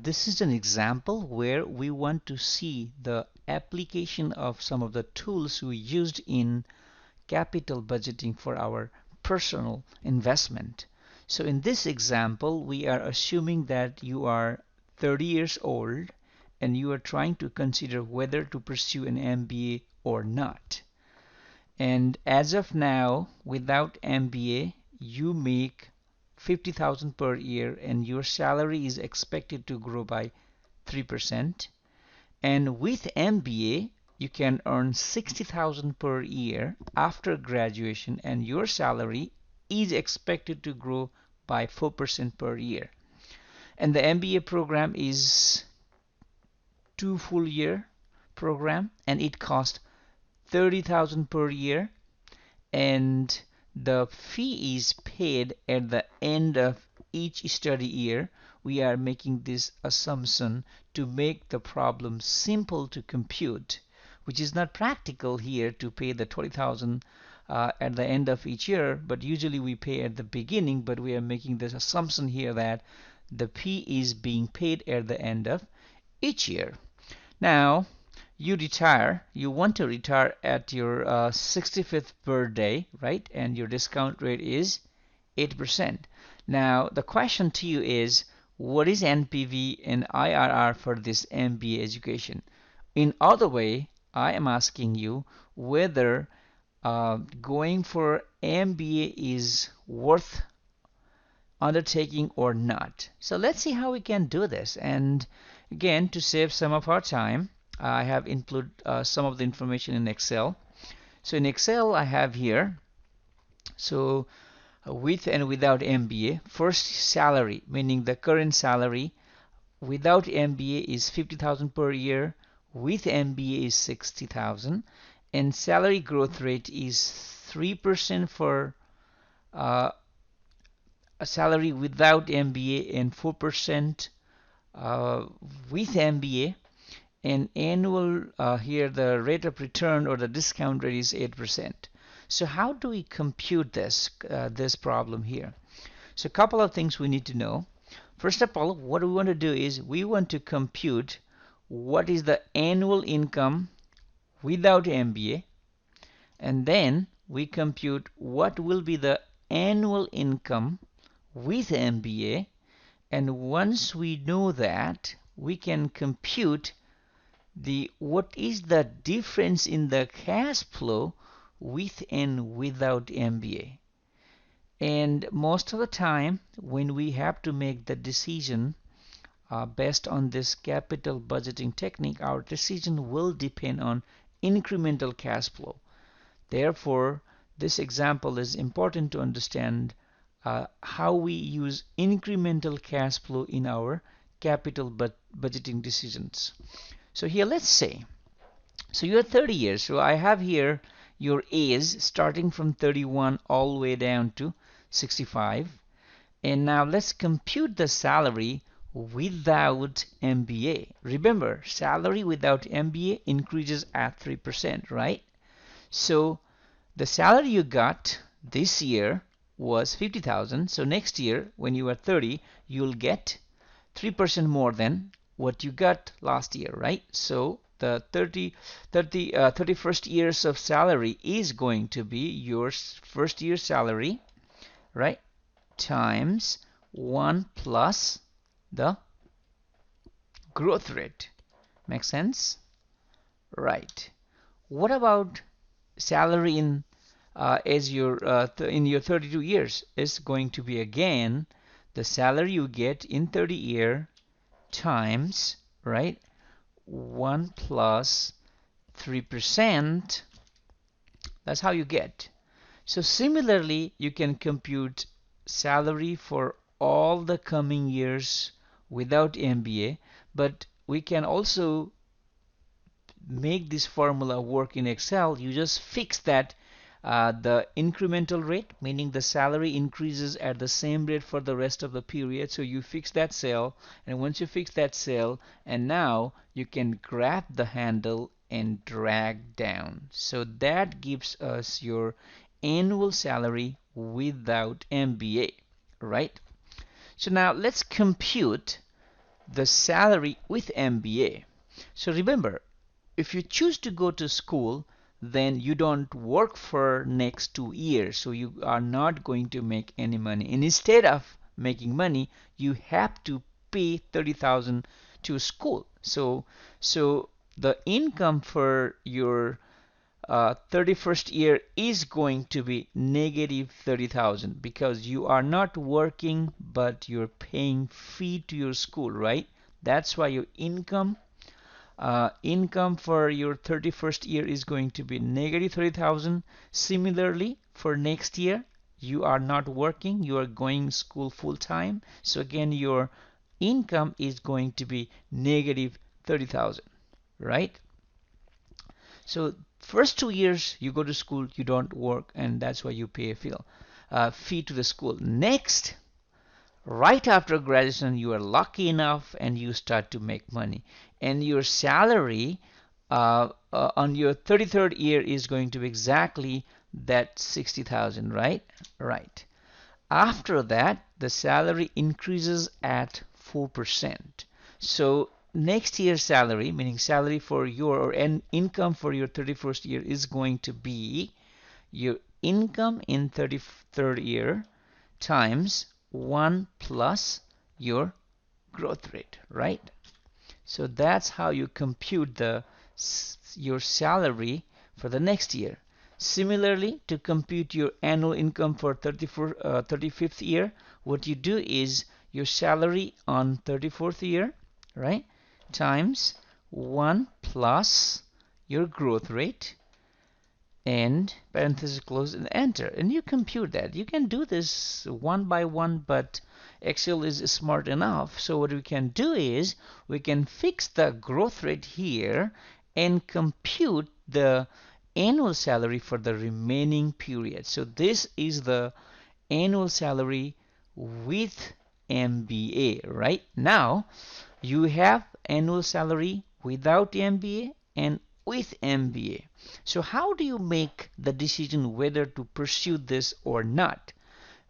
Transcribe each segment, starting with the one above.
This is an example where we want to see the application of some of the tools we used in capital budgeting for our personal investment. So in this example, we are assuming that you are 30 years old and you are trying to consider whether to pursue an MBA or not. And as of now, without MBA, you make 50,000 per year and your salary is expected to grow by 3%. And with MBA, you can earn 60,000 per year after graduation and your salary is expected to grow by 4% per year. And the MBA program is 2 full-year program and it costs 30,000 per year, and the fee is paid at the end of each study year. We are making this assumption to make the problem simple to compute, which is not practical here to pay the 20,000 at the end of each year, but usually we pay at the beginning, but we are making this assumption here that the fee is being paid at the end of each year. Now, you want to retire at your 65th birthday, right? And your discount rate is 8%. Now, the question to you is, what is NPV and IRR for this MBA education? In other way, I am asking you whether going for MBA is worth undertaking or not. So let's see how we can do this. And again, to save some of our time, I have included some of the information in Excel. So in Excel, I have here, so with and without MBA, first salary, meaning the current salary, without MBA is 50,000 per year, with MBA is 60,000, and salary growth rate is 3% for a salary without MBA and 4% with MBA. And annual here the rate of return or the discount rate is 8%. So how do we compute this problem here? So a couple of things we need to know. First of all, what we want to do is we want to compute what is the annual income without MBA, and then we compute what will be the annual income with MBA, and once we know that, we can compute what is the difference in the cash flow with and without MBA. And most of the time when we have to make the decision based on this capital budgeting technique, our decision will depend on incremental cash flow. Therefore, this example is important to understand how we use incremental cash flow in our capital budgeting decisions. So here, let's say, so you're 30 years. So I have here your age starting from 31 all the way down to 65. And now let's compute the salary without MBA. Remember, salary without MBA increases at 3%, right? So the salary you got this year was 50,000. So next year, when you are 30, you'll get 3% more than what you got last year, right? So the 31st years of salary is going to be your first year salary, right, times 1 plus the growth rate. Make sense? Right. What about salary in your 32 years? Is going to be again the salary you get in 30 year times, right, 1 plus 3%. That's how you get. So similarly, you can compute salary for all the coming years without MBA, but we can also make this formula work in Excel. You just fix that the incremental rate, meaning the salary increases at the same rate for the rest of the period. So you fix that cell, and once you fix that cell, and now you can grab the handle and drag down. So that gives us your annual salary without MBA, right? So now let's compute the salary with MBA. So remember, if you choose to go to school, then you don't work for next 2 years, so you are not going to make any money. And instead of making money, you have to pay 30,000 to school. So the income for your 31st year is going to be negative 30,000 because you are not working but you're paying fee to your school, right? That's why your income for your 31st year is going to be negative 30,000. Similarly, for next year, you are not working, you are going school full time. So again, your income is going to be negative 30,000, right? So first 2 years you go to school, you don't work, and that's why you pay a fee to the school. Next, right after graduation, you are lucky enough and you start to make money, and your salary on your 33rd year is going to be exactly that 60,000, right? Right. After that, the salary increases at 4%. So next year's salary, meaning salary for your or income for your 31st year, is going to be your income in 33rd year times 1 plus your growth rate, right? So that's how you compute your salary for the next year. Similarly, to compute your annual income for 35th year, what you do is your salary on 34th year, right, times 1 plus your growth rate, and parenthesis close and enter, and you compute that. You can do this one by one, but Excel is smart enough. So what we can do is we can fix the growth rate here and compute the annual salary for the remaining period. So this is the annual salary with MBA. Right now you have annual salary without MBA and with MBA. So how do you make the decision whether to pursue this or not?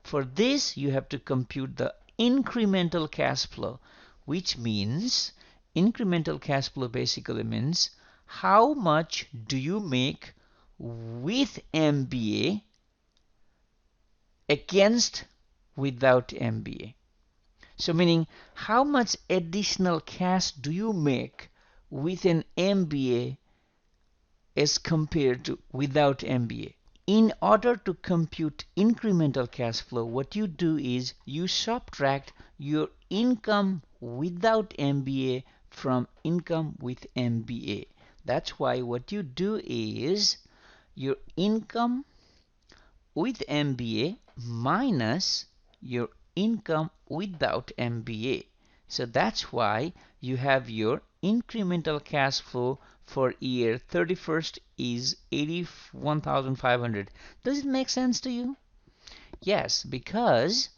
For this, you have to compute the incremental cash flow, which means incremental cash flow basically means how much do you make with MBA against without MBA. So meaning how much additional cash do you make with an MBA as compared to without MBA. In order to compute incremental cash flow, what you do is you subtract your income without MBA from income with MBA. That's why what you do is your income with MBA minus your income without MBA. So that's why you have your incremental cash flow for year 31st is 81,500. Does it make sense to you? Yes, because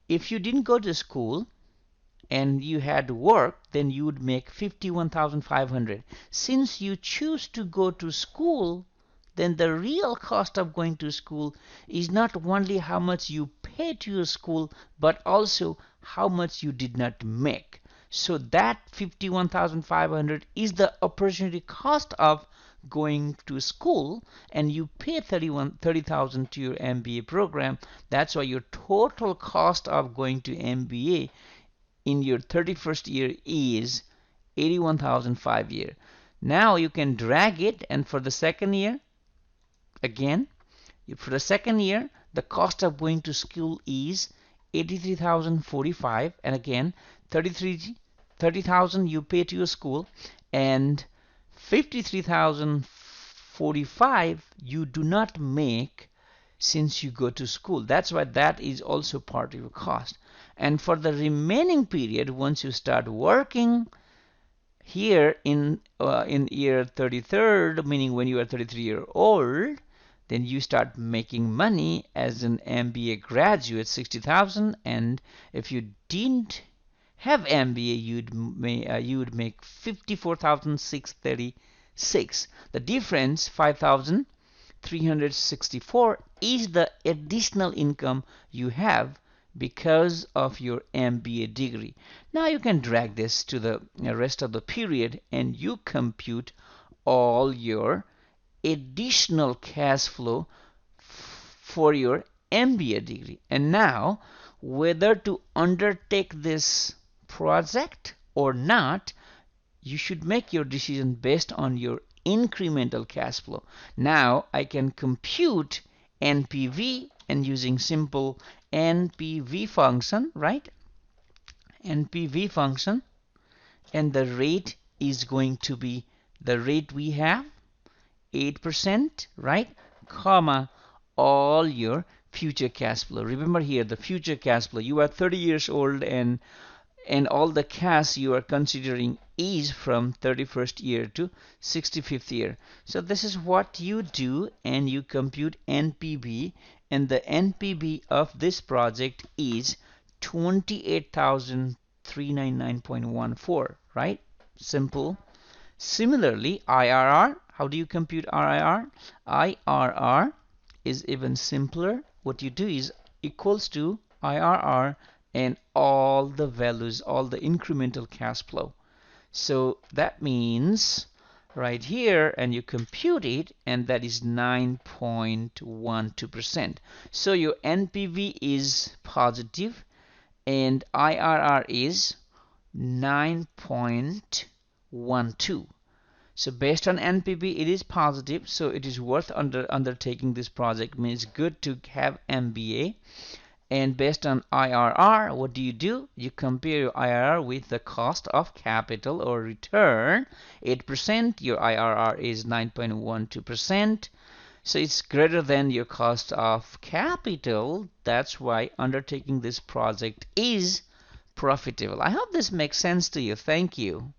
if you didn't go to school and you had work, then you would make 51,500. Since you choose to go to school, then the real cost of going to school is not only how much you pay to your school, but also how much you did not make. So that 51,500 is the opportunity cost of going to school, and you pay 30,000 to your MBA program. That's why your total cost of going to MBA in your 31st year is 81,500 year. Now you can drag it, and for the second year, again, for the second year, the cost of going to school is 83,045, and again 30,000 you pay to your school, and 53,045 you do not make since you go to school. That's why that is also part of your cost. And for the remaining period, once you start working here in year 33rd, meaning when you are 33-year-old, then you start making money as an MBA graduate, 60,000, and if you didn't have MBA, you would make 54,636. The difference, 5,364, is the additional income you have because of your MBA degree. Now you can drag this to the rest of the period and you compute all your additional cash flow for your MBA degree. And now whether to undertake this project or not, you should make your decision based on your incremental cash flow. Now I can compute NPV and using simple NPV function, right? NPV function, and the rate is going to be the rate we have, 8%, right? Comma, all your future cash flow. Remember here, the future cash flow. You are 30 years old and all the cash you are considering is from 31st year to 65th year. So this is what you do, and you compute NPV, and the NPV of this project is 28,399.14, right? Simple. Similarly, IRR, how do you compute IRR? IRR is even simpler. What you do is equals to IRR and all the values, all the incremental cash flow. So that means right here, and you compute it, and that is 9.12%. So your NPV is positive and IRR is 9.12. So based on NPV, it is positive, so it is worth undertaking this project. Means good to have MBA. And based on IRR, what do? You compare your IRR with the cost of capital or return, 8%. Your IRR is 9.12%. So it's greater than your cost of capital. That's why undertaking this project is profitable. I hope this makes sense to you. Thank you.